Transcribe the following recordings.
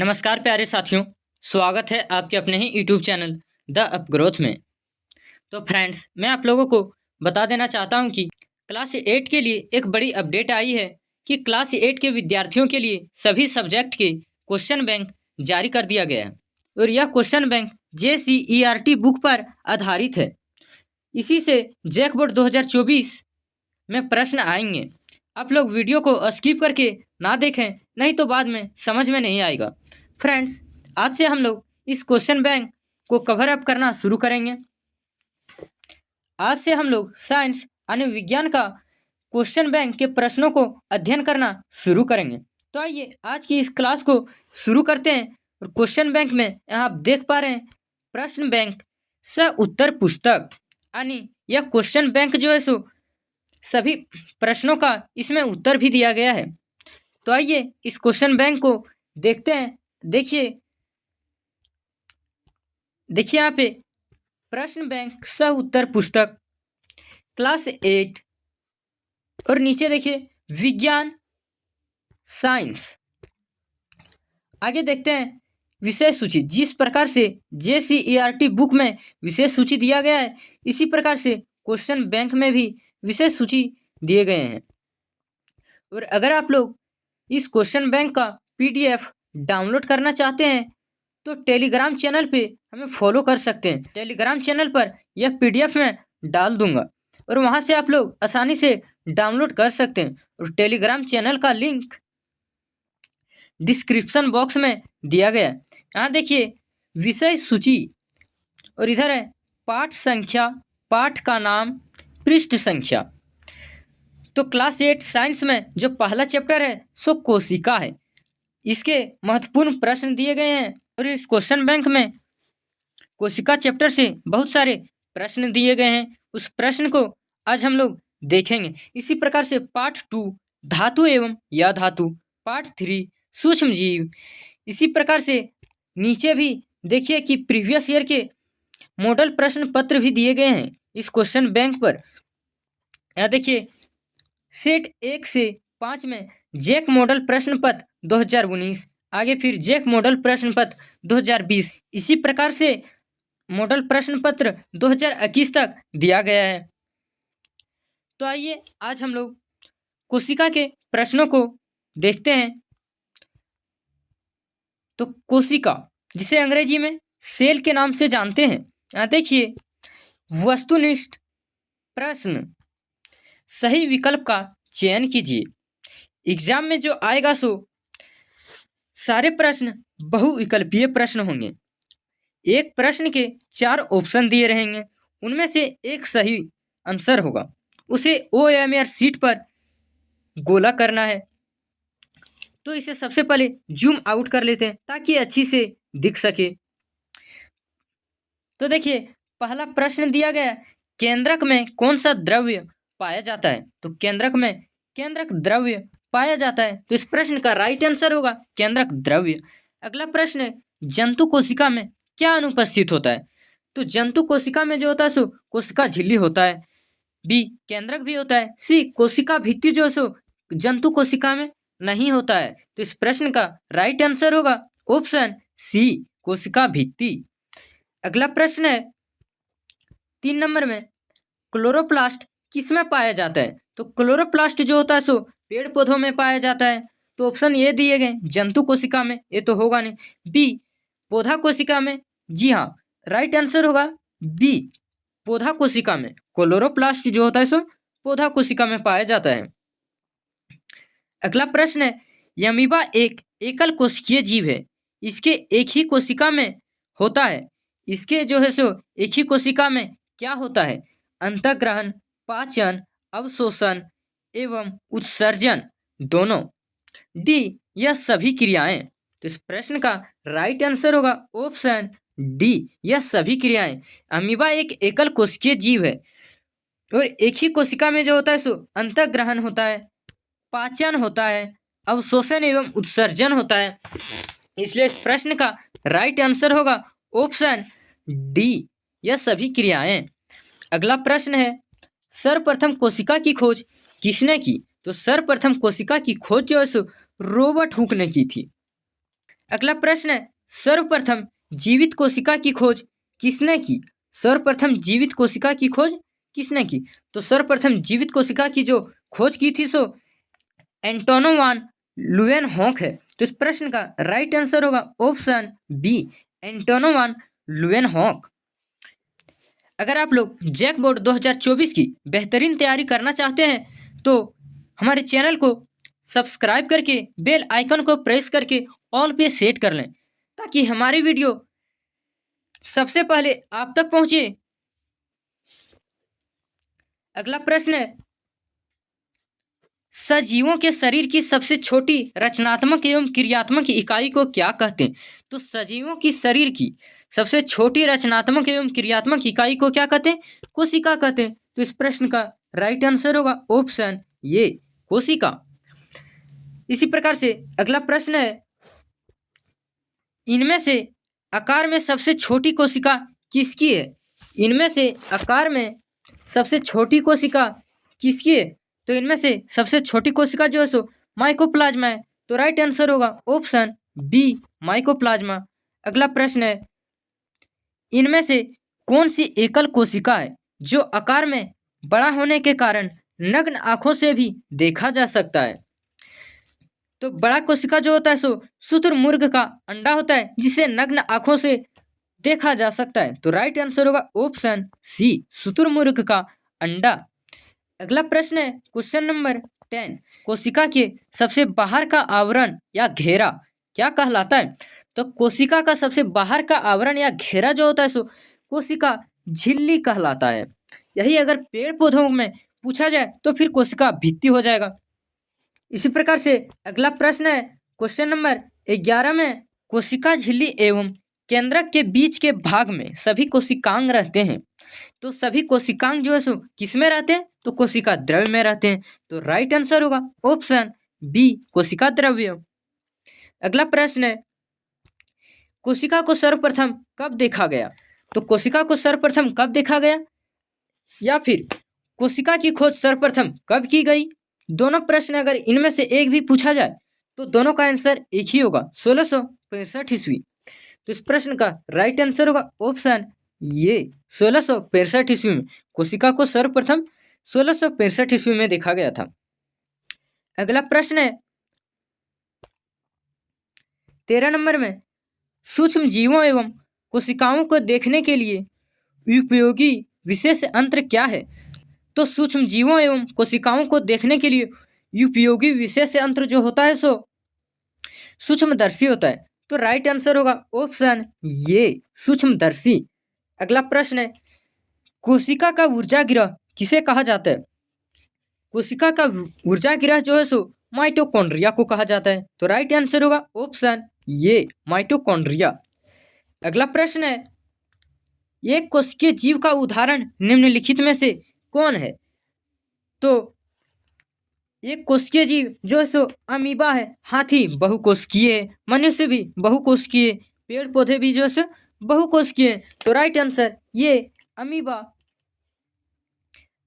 नमस्कार प्यारे साथियों, स्वागत है आपके अपने ही यूट्यूब चैनल द अपग्रोथ में। तो फ्रेंड्स, मैं आप लोगों को बता देना चाहता हूं कि क्लास 8 के लिए एक बड़ी अपडेट आई है कि क्लास 8 के विद्यार्थियों के लिए सभी सब्जेक्ट के क्वेश्चन बैंक जारी कर दिया गया है और यह क्वेश्चन बैंक JCERT बुक पर आधारित है। इसी से जैक बोर्ड 2024 में प्रश्न आएंगे। आप लोग वीडियो को स्किप करके ना देखें, नहीं तो बाद में समझ में नहीं आएगा। फ्रेंड्स, आज से हम लोग इस क्वेश्चन बैंक को कवर अप करना शुरू करेंगे। आज से हम लोग साइंस यानी विज्ञान का क्वेश्चन बैंक के प्रश्नों को अध्ययन करना शुरू करेंगे। तो आइए आज की इस क्लास को शुरू करते हैं। और क्वेश्चन बैंक में यहाँ आप देख पा रहे हैं प्रश्न बैंक स उत्तर पुस्तक, यानी यह क्वेश्चन बैंक जो है सो सभी प्रश्नों का इसमें उत्तर भी दिया गया है। तो आइए इस क्वेश्चन बैंक को देखते हैं। देखिए यहाँ पे प्रश्न बैंक सह उत्तर पुस्तक क्लास 8 और नीचे देखिए विज्ञान साइंस। आगे देखते हैं विषय सूची। जिस प्रकार से JCERT बुक में विषय सूची दिया गया है, इसी प्रकार से क्वेश्चन बैंक में भी विषय सूची दिए गए हैं। और अगर आप लोग इस क्वेश्चन बैंक का PDF डाउनलोड करना चाहते हैं तो टेलीग्राम चैनल पे हमें फॉलो कर सकते हैं। टेलीग्राम चैनल पर यह PDF में डाल दूंगा और वहां से आप लोग आसानी से डाउनलोड कर सकते हैं। और टेलीग्राम चैनल का लिंक डिस्क्रिप्शन बॉक्स में दिया गया है। यहाँ देखिए विषय सूची और इधर है पाठ संख्या, पाठ का नाम, पृष्ठ संख्या। तो क्लास 8 साइंस में जो पहला चैप्टर है सो कोशिका है। इसके महत्वपूर्ण प्रश्न दिए गए हैं और इस क्वेश्चन बैंक में कोशिका चैप्टर से बहुत सारे प्रश्न दिए गए हैं। उस प्रश्न को आज हम लोग देखेंगे। इसी प्रकार से पार्ट 2 धातु एवं या धातु, पार्ट 3 सूक्ष्म जीव। इसी प्रकार से नीचे भी देखिए कि प्रीवियस ईयर के मॉडल प्रश्न पत्र भी दिए गए हैं इस क्वेश्चन बैंक पर। यहाँ देखिए सेट 1 से 5 में जैक मॉडल प्रश्न पत्र 2019, आगे फिर जैक मॉडल प्रश्न पत्र 2020। इसी प्रकार से मॉडल प्रश्न पत्र 2021 तक दिया गया है। तो आइए आज हम लोग कोशिका के प्रश्नों को देखते हैं। तो कोशिका, जिसे अंग्रेजी में सेल के नाम से जानते हैं। यहाँ देखिए वस्तुनिष्ठ प्रश्न, सही विकल्प का चयन कीजिए। एग्जाम में जो आएगा सो सारे प्रश्न बहुविकल्पीय प्रश्न होंगे। एक प्रश्न के 4 ऑप्शन दिए रहेंगे, उनमें से एक सही आंसर होगा। उसे OMR शीट पर गोला करना है। तो इसे सबसे पहले जूम आउट कर लेते हैं ताकि अच्छी से दिख सके। तो देखिए पहला प्रश्न दिया गया, केंद्रक में कौन सा द्रव्य पाया जाता है? तो केंद्रक में केंद्रक द्रव्य पाया जाता है। तो इस प्रश्न का राइट आंसर होगा केंद्रक द्रव्य। अगला प्रश्न है जंतु कोशिका में क्या अनुपस्थित होता है? तो जंतु कोशिका में जो होता है सो कोशिका झिल्ली होता है। B केंद्रक भी होता है। C कोशिका भित्ति जो है सो जंतु कोशिका में नहीं होता है। तो इस प्रश्न का राइट आंसर होगा ऑप्शन C कोशिका भित्ति। अगला प्रश्न है 3 नंबर में क्लोरोप्लास्ट किस में पाया जाता है? तो क्लोरोप्लास्ट जो होता है सो पेड़ पौधों में पाया जाता है। तो ऑप्शन ये दिए गए जंतु कोशिका में, ये तो होगा नहीं। B पौधा कोशिका में, जी हाँ राइट आंसर होगा B पौधा कोशिका में। क्लोरोप्लास्ट जो होता है सो पौधा कोशिका में पाया जाता है। अगला प्रश्न है अमीबा एक एकल कोशिकीय जीव है, इसके एक ही कोशिका में होता है। इसके जो है सो एक ही कोशिका में क्या होता है? अंतःग्रहण, पाचन, अवशोषण एवं उत्सर्जन दोनों। D यह सभी क्रियाएं। तो इस प्रश्न का राइट आंसर होगा ऑप्शन D यह सभी क्रियाएं। अमीबा एक एकल कोशिकीय जीव है और एक ही कोशिका में जो होता है सो अंतःग्रहण होता है, पाचन होता है, अवशोषण एवं उत्सर्जन होता है। इसलिए इस प्रश्न का राइट आंसर होगा ऑप्शन D यह सभी क्रियाएं। अगला प्रश्न है सर्वप्रथम कोशिका की खोज किसने की? तो सर्वप्रथम कोशिका की खोज जो है सो रॉबर्ट हुक ने की थी। अगला प्रश्न है, सर्वप्रथम जीवित कोशिका की खोज किसने की? सर्वप्रथम जीवित कोशिका की खोज किसने की? तो सर्वप्रथम जीवित कोशिका की जो खोज की थी सो एंटोनो वान लुएनहॉक है। तो इस प्रश्न का राइट आंसर होगा ऑप्शन बी, एंटोनो वान लुएनहॉक। अगर आप लोग जैक बोर्ड 2024 की बेहतरीन तैयारी करना चाहते हैं तो हमारे चैनल को सब्सक्राइब करके बेल आइकन को प्रेस करके ऑल पे सेट कर लें ताकि हमारी वीडियो सबसे पहले आप तक पहुंचे। अगला प्रश्न है, सजीवों के शरीर की सबसे छोटी रचनात्मक एवं क्रियात्मक इकाई को क्या कहते हैं? तो सजीवों की शरीर की सबसे छोटी रचनात्मक एवं क्रियात्मक इकाई को क्या कहते हैं? कोशिका कहते हैं। तो इस प्रश्न का राइट आंसर होगा ऑप्शन ये, कोशिका। इसी प्रकार से अगला प्रश्न है, इनमें से आकार में सबसे छोटी कोशिका किसकी है? इनमें से आकार में सबसे छोटी कोशिका किसकी है? तो इनमें से सबसे छोटी कोशिका जो है सो माइकोप्लाज्मा है। तो राइट आंसर होगा ऑप्शन बी, माइकोप्लाज्मा। अगला प्रश्न है, इनमें से कौन सी एकल कोशिका है जो आकार में बड़ा होने के कारण नग्न आंखों से भी देखा जा सकता है? तो बड़ा कोशिका जो होता है सो शुतुरमुर्ग का अंडा होता है जिसे नग्न आंखों से देखा जा सकता है। तो राइट आंसर होगा ऑप्शन सी, शुतुरमुर्ग का अंडा। अगला प्रश्न है क्वेश्चन नंबर 10, कोशिका के सबसे बाहर का आवरण या घेरा क्या कहलाता है? तो कोशिका का सबसे बाहर का आवरण या घेरा जो होता है सो कोशिका झिल्ली कहलाता है। यही अगर पेड़ पौधों में पूछा जाए तो फिर कोशिका भित्ति हो जाएगा। इसी प्रकार से अगला प्रश्न है क्वेश्चन नंबर 11 में, कोशिका झिल्ली एवं केंद्रक के बीच के भाग में सभी कोशिकांग रहते हैं। तो सभी कोशिकांग जो है सो किस में रहते हैं? तो कोशिका द्रव्य में रहते हैं। तो राइट आंसर होगा ऑप्शन बी, कोशिका द्रव्य। अगला प्रश्न है, कोशिका को सर्वप्रथम कब देखा गया? तो कोशिका को सर्वप्रथम कब देखा गया या फिर कोशिका की खोज सर्वप्रथम कब की गई? दोनों प्रश्न अगर इनमें से एक भी पूछा जाए तो दोनों का आंसर एक ही होगा, 1665 ईस्वी। तो इस प्रश्न का राइट आंसर होगा ऑप्शन ये, 1665 ईस्वी में कोशिका को सर्वप्रथम 1665 ईस्वी में देखा गया था। अगला प्रश्न है 13 नंबर में, सूक्ष्म जीवों एवं कोशिकाओं को देखने के लिए उपयोगी विशेष यंत्र क्या है? तो सूक्ष्म जीवों एवं कोशिकाओं को देखने के लिए उपयोगी विशेष यंत्र जो होता है सो सूक्ष्मदर्शी होता है। तो राइट आंसर होगा ऑप्शन ये, सूक्ष्मदर्शी। अगला प्रश्न है, कोशिका का ऊर्जा गृह किसे कहा जाता है? कोशिका का ऊर्जा गृह जो है सो माइटोकॉन्ड्रिया को कहा जाता है। तो राइट आंसर होगा ऑप्शन ये, माइटोकॉन्ड्रिया। अगला प्रश्न है, एक कोशिकीय जीव का उदाहरण निम्नलिखित में से कौन है? तो एक कोशिकीय जीव जो है सो अमीबा है। हाथी बहुकोशिकीय है, मनुष्य भी बहुकोशिकीय, पेड़ पौधे भी जो है सो बहुकोशिकीय। तो राइट आंसर ये, अमीबा।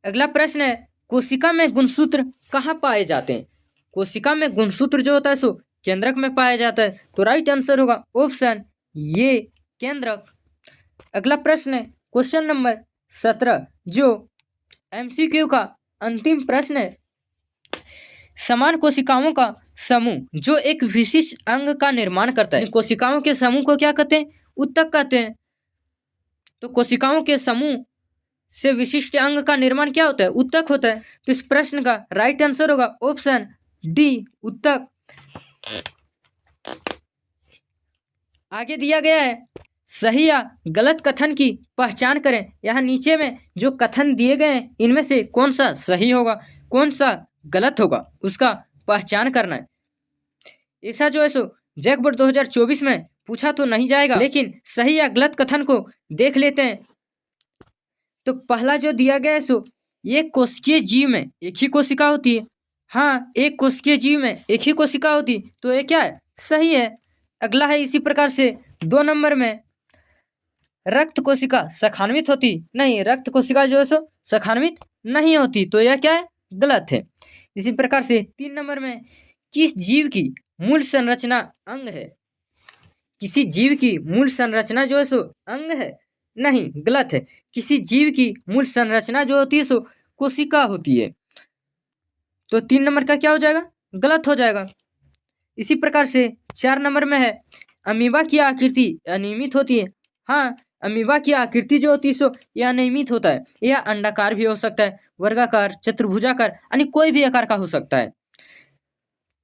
अगला प्रश्न है, कोशिका में गुणसूत्र कहाँ पाए जाते हैं? कोशिका में गुणसूत्र जो होता है सो केंद्रक में पाया जाता है। तो राइट आंसर होगा ऑप्शन ये, केंद्रक। अगला प्रश्न है क्वेश्चन नंबर 17 जो एमसीक्यू का अंतिम प्रश्न है, समान कोशिकाओं का समूह जो एक विशिष्ट अंग का निर्माण करता है, कोशिकाओं के समूह को क्या कहते हैं? उत्तक कहते हैं। तो कोशिकाओं के समूह से विशिष्ट अंग का निर्माण क्या होता है? उत्तक होता है। तो इस प्रश्न का राइट आंसर होगा ऑप्शन डी, उत्तक। आगे दिया गया है, सही या गलत कथन की पहचान करें। यहाँ नीचे में जो कथन दिए गए हैं इनमें से कौन सा सही होगा, कौन सा गलत होगा, उसका पहचान करना है। ऐसा जो है सो जैक बोर्ड 2024 में पूछा तो नहीं जाएगा, लेकिन सही या गलत कथन को देख लेते हैं। तो पहला जो दिया गया है सो एक कोशिकीय जीव में एक ही कोशिका होती है। हाँ, एक कोशिकीय जीव में एक ही कोशिका होती, तो ये क्या है? सही है। अगला है इसी प्रकार से 2 नंबर में, रक्त कोशिका सखान्वित होती नहीं, रक्त कोशिका जो है सो सखान्वित नहीं होती, तो यह क्या है? गलत है। इसी प्रकार से 3 नंबर में, किस जीव की मूल संरचना अंग है? किसी जीव की मूल संरचना जो है सो अंग है? नहीं, गलत है। किसी जीव की मूल संरचना जो होती है सो कोशिका होती है। तो 3 नंबर का क्या हो जाएगा? गलत हो जाएगा। इसी प्रकार से 4 नंबर में है अमीबा की आकृति अनियमित होती है। हाँ, अमीबा की आकृति जो होती है सो यह अनियमित होता है। यह अंडाकार भी हो सकता है, वर्गाकार, चतुर्भुजाकार, यानी कोई भी आकार का हो सकता है।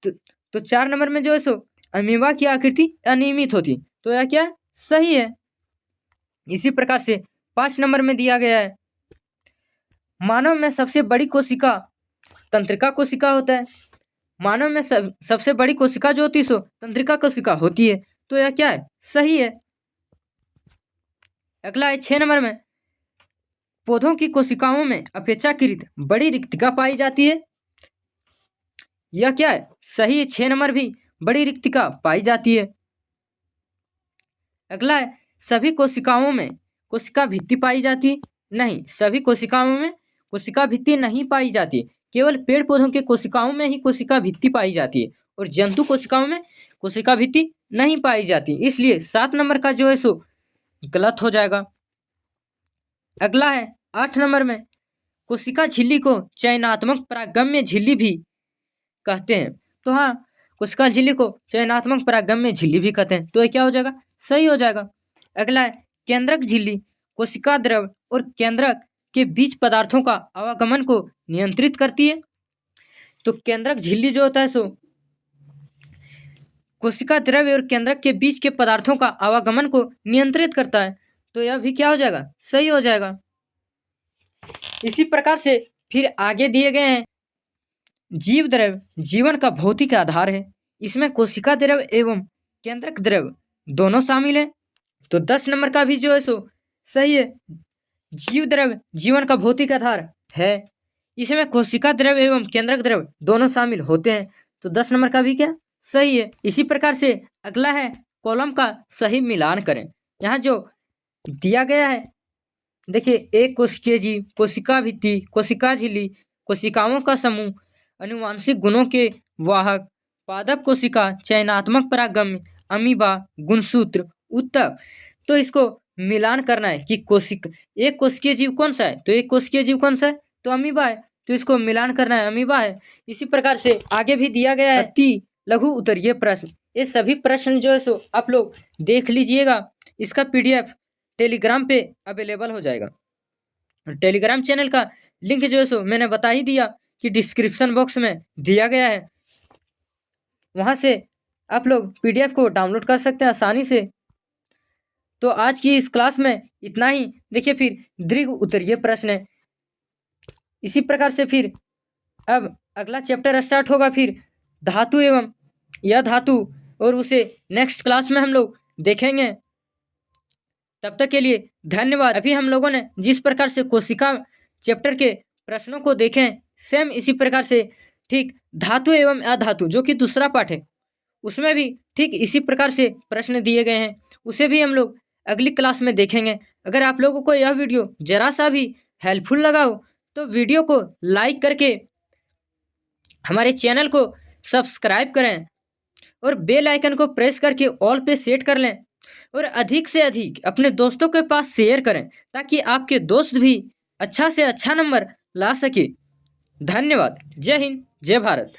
तो 4 नंबर में जो है सो अमीबा की आकृति अनियमित होती, तो यह क्या सही है। इसी प्रकार से 5 नंबर में दिया गया है मानव में सबसे बड़ी कोशिका तंत्रिका कोशिका होता है। मानव में सबसे बड़ी कोशिका जो होती है सो तंत्रिका कोशिका होती है, तो यह क्या है? सही है। अगला है 6 नंबर में पौधों की कोशिकाओं में अपेक्षाकृत बड़ी रिक्तिका पाई जाती है। यह क्या है? सही है। 6 नंबर भी बड़ी रिक्तिका पाई जाती है। अगला है सभी कोशिकाओं में कोशिका भित्ति पाई जाती है। नहीं, सभी कोशिकाओं में कोशिका भित्ति नहीं पाई जाती, केवल पेड़ पौधों के कोशिकाओं में ही कोशिका भित्ति पाई जाती है और जंतु कोशिकाओं में कोशिका भित्ति नहीं पाई जाती। इसलिए 7 नंबर का जो है सो गलत हो जाएगा। अगला है 8 नंबर में कोशिका झिल्ली को चयनात्मक परागम्य झिल्ली भी कहते हैं। तो हाँ, कोशिका झिल्ली को चयनात्मक परागम्य झिल्ली भी कहते हैं, तो ये क्या हो जाएगा? सही हो जाएगा। अगला है केंद्रक झिल्ली कोशिका द्रव और केंद्रक के बीच पदार्थों का आवागमन को नियंत्रित करती है। तो केंद्रक झिल्ली जो होता है सो कोशिका द्रव और केंद्रक के बीच के पदार्थों का आवागमन को नियंत्रित करता है, तो यह भी क्या हो जाएगा? सही हो जाएगा। इसी प्रकार से फिर आगे दिए गए हैं जीव द्रव जीवन का भौतिक आधार है। इसमें कोशिका द्रव एवं केंद्रक द्रव दोनों शामिल हैं, तो 10 नंबर का भी जो है सो सही है। जीव द्रव जीवन का भौतिक आधार है, इसमें कोशिका द्रव एवं केंद्रक द्रव दोनों शामिल होते हैं, तो 10 नंबर का भी क्या सही है। इसी प्रकार से अगला है कॉलम का सही मिलान करें। यहाँ जो दिया गया है देखिए, एक कोशिकीय जीव, कोशिका भित्ति, कोशिका झिल्ली, कोशिकाओं का समूह, अनुवांशिक गुणों के वाहक, पादप कोशिका, चयनात्मक परागम्य, अमीबा, गुणसूत्र, उत्तक। तो इसको मिलान करना है कि एक कोशिकीय जीव कौन सा है, तो एक कोशिकीय जीव कौन सा है, तो अमीबा है, तो इसको मिलान करना है, अमीबा है। इसी प्रकार से आगे भी दिया गया है अति लघु उत्तरीय प्रश्न। ये सभी प्रश्न जो है सो आप लोग देख लीजिएगा, इसका PDF टेलीग्राम पे अवेलेबल हो जाएगा। टेलीग्राम चैनल का लिंक जो है सो मैंने बता ही दिया कि डिस्क्रिप्शन बॉक्स में दिया गया है, वहाँ से आप लोग PDF को डाउनलोड कर सकते हैं आसानी से। तो आज की इस क्लास में इतना ही। देखिए, फिर दीर्घ उत्तरीय प्रश्न है। इसी प्रकार से फिर अब अगला चैप्टर स्टार्ट होगा, फिर धातु एवं यह धातु, और उसे नेक्स्ट क्लास में हम लोग देखेंगे। तब तक के लिए धन्यवाद। अभी हम लोगों ने जिस प्रकार से कोशिका चैप्टर के प्रश्नों को देखें, सेम इसी प्रकार से ठीक धातु एवं अधातु जो कि दूसरा पार्ट है, उसमें भी ठीक इसी प्रकार से प्रश्न दिए गए हैं, उसे भी हम लोग अगली क्लास में देखेंगे। अगर आप लोगों को यह वीडियो जरा सा भी हेल्पफुल लगा हो तो वीडियो को लाइक करके हमारे चैनल को सब्सक्राइब करें और बेल आइकन को प्रेस करके ऑल पे सेट कर लें, और अधिक से अधिक अपने दोस्तों के पास शेयर करें ताकि आपके दोस्त भी अच्छा से अच्छा नंबर ला सके। धन्यवाद। जय हिंद, जय भारत।